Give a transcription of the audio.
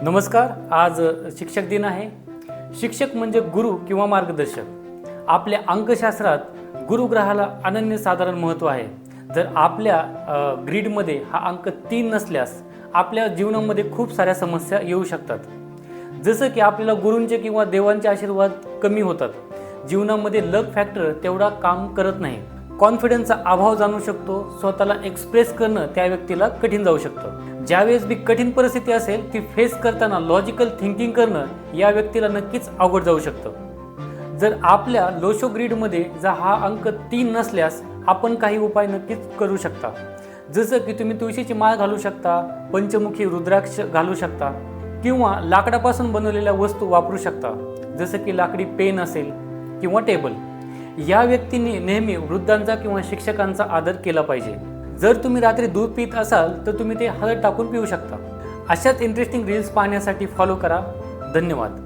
नमस्कार. आज शिक्षक दिन आहे. शिक्षक म्हणजे गुरु किंवा मार्गदर्शक. आपल्या अंकशास्त्रात गुरुग्रहाला अनन्यसाधारण महत्त्व आहे. जर आपल्या ग्रीडमध्ये हा अंक 3 नसल्यास आपल्या जीवनामध्ये खूप साऱ्या समस्या येऊ शकतात. जसं की आपल्याला गुरूंचे किंवा देवांचे आशीर्वाद कमी होतात. जीवनामध्ये लक फॅक्टर तेवढा काम करत नाही. कॉन्फिडन्सचा अभाव जाणू शकतो. स्वतःला एक्सप्रेस करणं त्या व्यक्तीला कठीण जाऊ शकतं. ज्यावेळेस बी कठीण परिस्थिती असेल ती फेस करताना लॉजिकल थिंकिंग करणं या व्यक्तीला नक्कीच अवघड जाऊ शकतं. जर आपल्या लोशो ग्रीडमध्ये जर हा अंक 3 नसल्यास आपण काही उपाय नक्कीच करू शकता. जसं की तुम्ही तुळशीची माळ घालू शकता, पंचमुखी रुद्राक्ष घालू शकता किंवा लाकडापासून बनवलेल्या वस्तू वापरू शकता. जसं की लाकडी पेन असेल किंवा टेबल. या व्यक्तींनी नेहमी वृद्धांचा किंवा शिक्षकांचा आदर केला पाहिजे. जर तुम्ही रात्री दूध पित असाल तर तुम्ही ते हळद टाकून पिऊ शकता. अशाच इंटरेस्टिंग रील्स पाहण्यासाठी फॉलो करा. धन्यवाद.